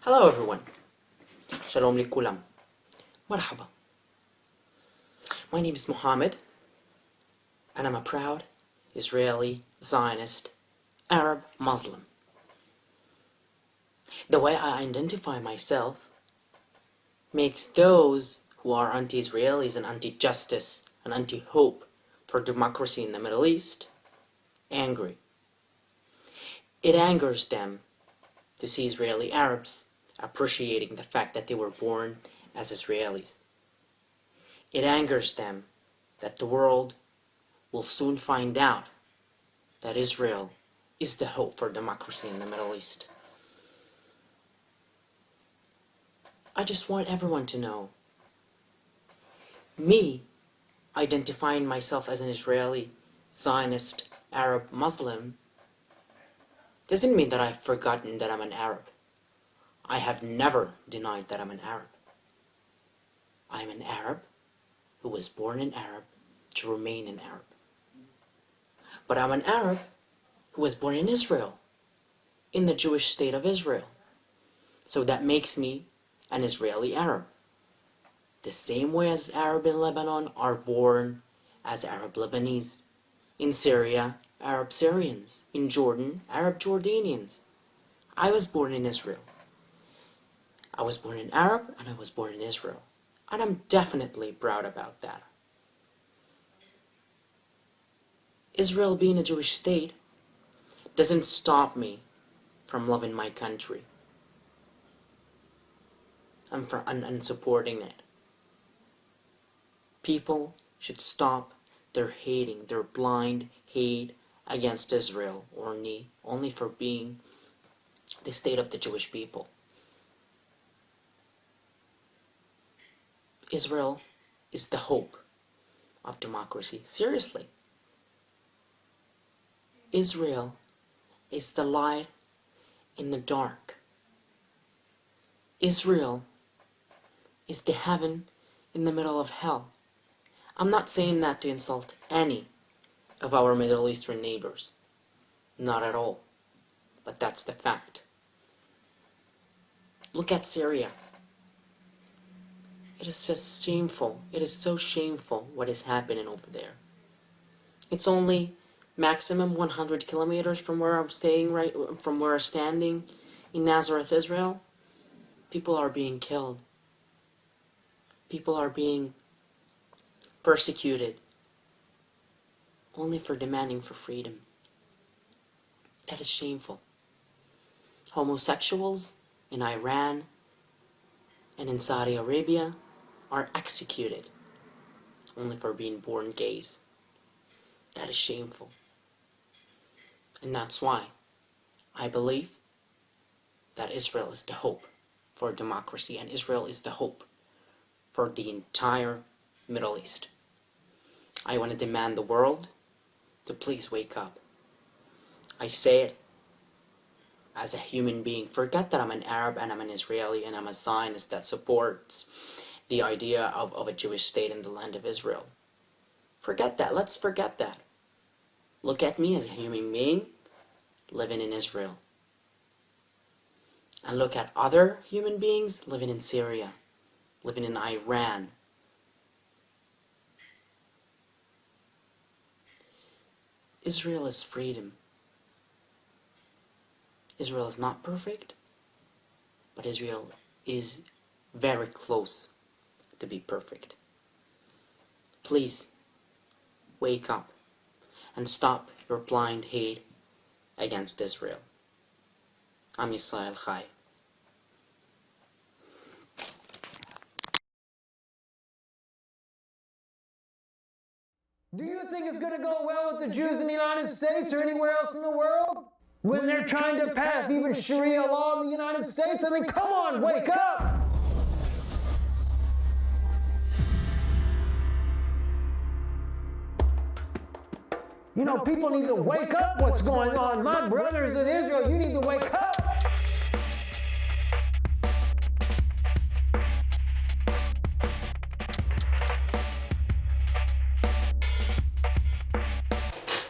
Hello everyone. Shalom likulam. Marhaba. My name is Mohammed, and I'm a proud Israeli, Zionist, Arab Muslim. The way I identify myself makes those who are anti-Israelis and anti-justice and anti-hope for democracy in the Middle East angry. It angers them to see Israeli Arabs appreciating the fact that they were born as Israelis. It angers them that the world will soon find out that Israel is the hope for democracy in the Middle East. I just want everyone to know, me identifying myself as an Israeli, Zionist, Arab Muslim doesn't mean that I've forgotten that I'm an Arab. I have never denied that I'm an Arab. I'm an Arab who was born an Arab to remain an Arab. But I'm an Arab who was born in Israel, in the Jewish state of Israel. So that makes me an Israeli Arab. The same way as Arab in Lebanon are born as Arab Lebanese. In Syria, Arab Syrians. In Jordan, Arab Jordanians. I was born in Israel. I was born an Arab and I was born in Israel. And I'm definitely proud about that. Israel being a Jewish state doesn't stop me from loving my country and supporting it. People should stop their hating, their blind hate against Israel only for being the state of the Jewish people. Israel is the hope of democracy. Seriously. Israel is the light in the dark. Israel is the heaven in the middle of hell. I'm not saying that to insult any of our Middle Eastern neighbors. Not at all. But that's the fact. Look at Syria. It is just shameful. It is so shameful what is happening over there. It's only maximum 100 kilometers from where I'm standing in Nazareth, Israel. People are being killed. People are being persecuted only for demanding for freedom. That is shameful. Homosexuals in Iran and in Saudi Arabia are executed only for being born gays. That is shameful. And that's why I believe that Israel is the hope for democracy, and Israel is the hope for the entire Middle East. I want to demand the world to please wake up. I say it as a human being. Forget that I'm an Arab and I'm an Israeli and I'm a Zionist that supports the idea of a Jewish state in the land of Israel. Forget that. Let's forget that. Look at me as a human being living in Israel. And look at other human beings living in Syria, living in Iran. Israel is freedom. Israel is not perfect, but Israel is very close to be perfect. Please, wake up and stop your blind hate against Israel. I'm Yisrael Chai. Do you think it's going to go well with the Jews in the United States or anywhere else in the world? When they're trying to pass even Sharia law in the United States? I mean, come on, wake up! You know, people need to wake up what's going on. My brothers in Israel, you need to wake up.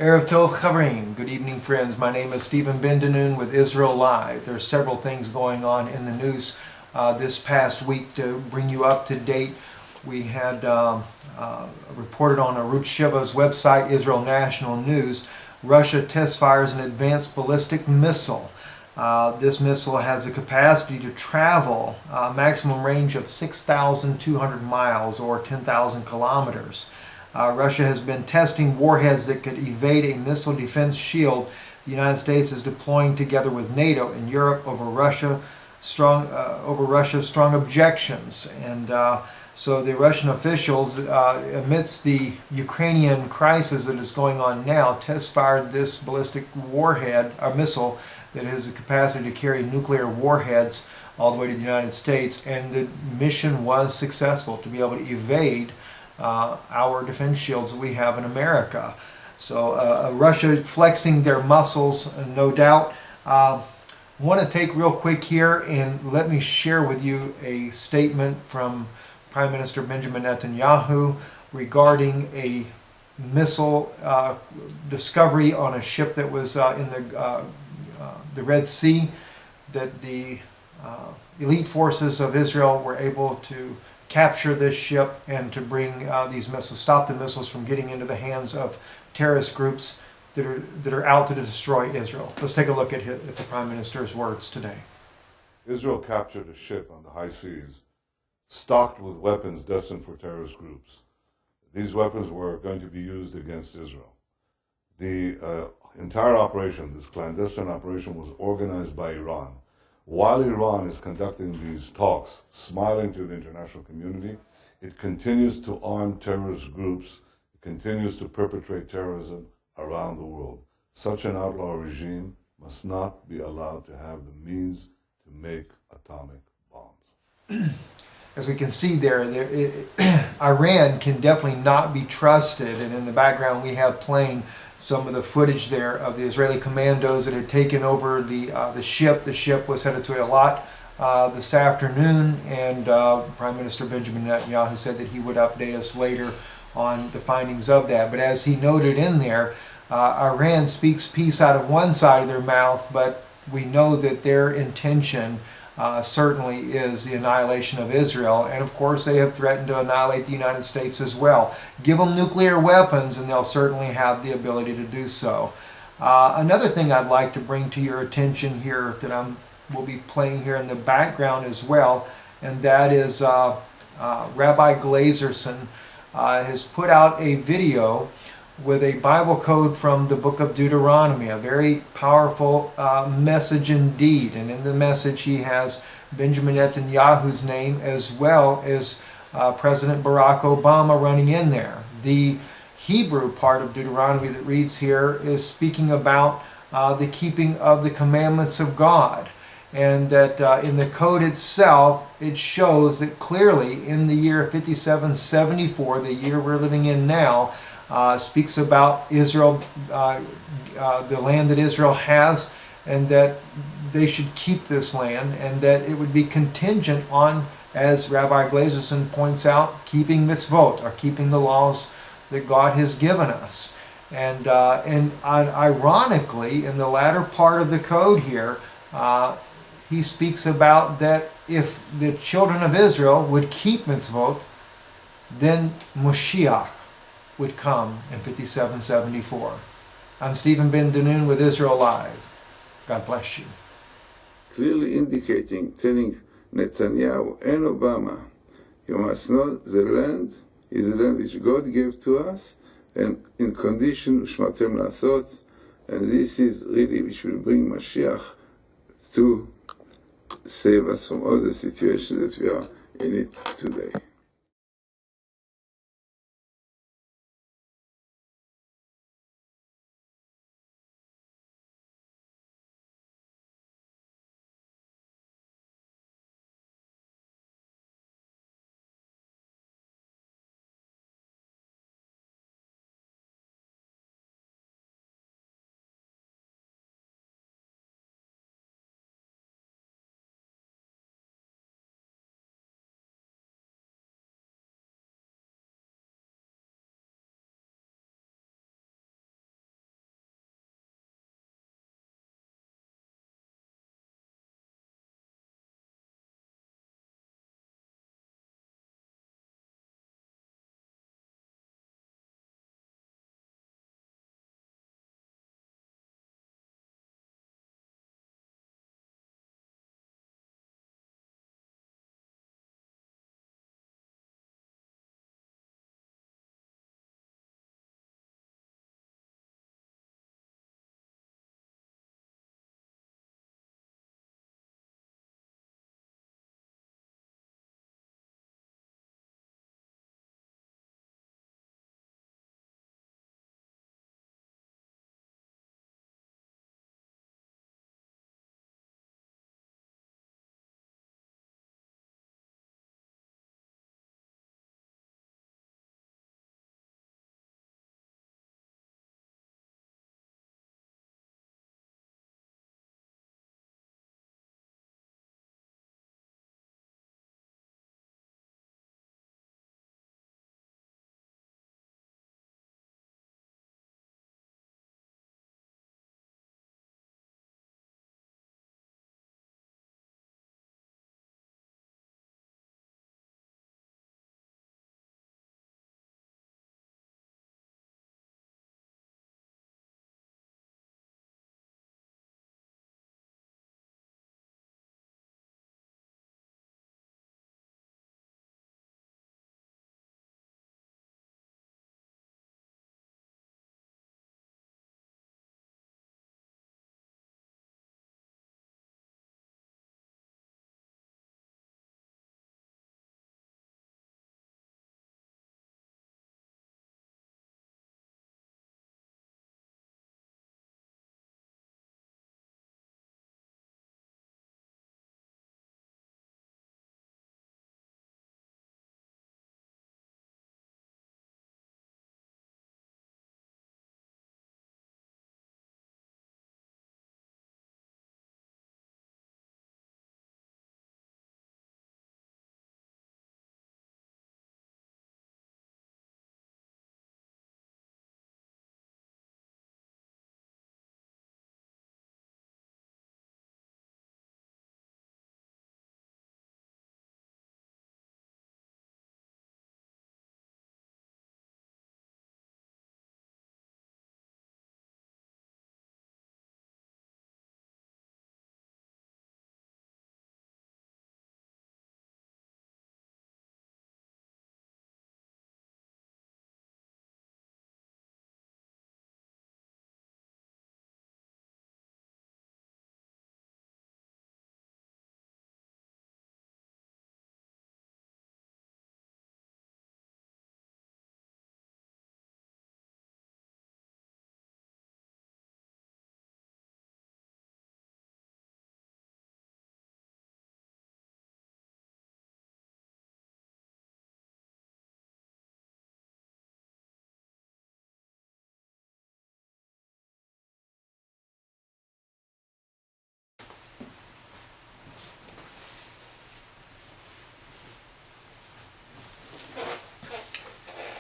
Erev Tov Chaverim. Good evening, friends. My name is Stephen Ben-Danoon with Israel Live. There are several things going on in the news this past week to bring you up to date. We had reported on Arutz Sheva's website, Israel National News, Russia test fires an advanced ballistic missile. This missile has the capacity to travel a maximum range of 6,200 miles or 10,000 kilometers. Russia has been testing warheads that could evade a missile defense shield. The United States is deploying together with NATO and Europe over Russia's strong objections. And so the Russian officials, amidst the Ukrainian crisis that is going on now, test-fired this ballistic warhead, a missile that has the capacity to carry nuclear warheads all the way to the United States. And the mission was successful to be able to evade our defense shields that we have in America. So Russia flexing their muscles, no doubt. I want to take real quick here and let me share with you a statement from Prime Minister Benjamin Netanyahu regarding a missile discovery on a ship that was in the Red Sea, that the elite forces of Israel were able to capture this ship and to bring these missiles, stop the missiles from getting into the hands of terrorist groups that are out to destroy Israel. Let's take a look at the Prime Minister's words today. Israel captured a ship on the high seas stocked with weapons destined for terrorist groups. These weapons were going to be used against Israel. The entire operation, this clandestine operation, was organized by Iran. While Iran is conducting these talks, smiling to the international community, it continues to arm terrorist groups, it continues to perpetrate terrorism around the world. Such an outlaw regime must not be allowed to have the means to make atomic bombs. As we can see there, Iran can definitely not be trusted. And in the background, we have playing some of the footage there of the Israeli commandos that had taken over the ship. The ship was headed to Eilat this afternoon, and Prime Minister Benjamin Netanyahu said that he would update us later on the findings of that. But as he noted in there, Iran speaks peace out of one side of their mouth, but we know that their intention certainly is the annihilation of Israel. And of course, they have threatened to annihilate the United States as well. Give them nuclear weapons and they'll certainly have the ability to do so. Another thing I'd like to bring to your attention here that will be playing here in the background as well, and that is Rabbi Glazerson has put out a video with a Bible code from the book of Deuteronomy, a very powerful message indeed. And in the message he has Benjamin Netanyahu's name as well as President Barack Obama running in there. The Hebrew part of Deuteronomy that reads here is speaking about the keeping of the commandments of God. And that in the code itself, it shows that clearly in the year 5774, the year we're living in now, speaks about Israel, the land that Israel has, and that they should keep this land, and that it would be contingent on, as Rabbi Glazerson points out, keeping mitzvot, or keeping the laws that God has given us. And ironically, in the latter part of the code here, he speaks about that if the children of Israel would keep mitzvot, then Moshiach would come in 5774. I'm Stephen Ben-Danoon with Israel Live. God bless you. Clearly indicating, telling Netanyahu and Obama, you must know the land is the land which God gave to us, and in condition Ushmatem Lasot, and this is really which will bring Mashiach to save us from all the situations that we are in it today.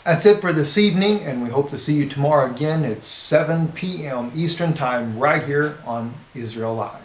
That's it for this evening, and we hope to see you tomorrow again at 7 p.m. Eastern Time right here on Israel Live.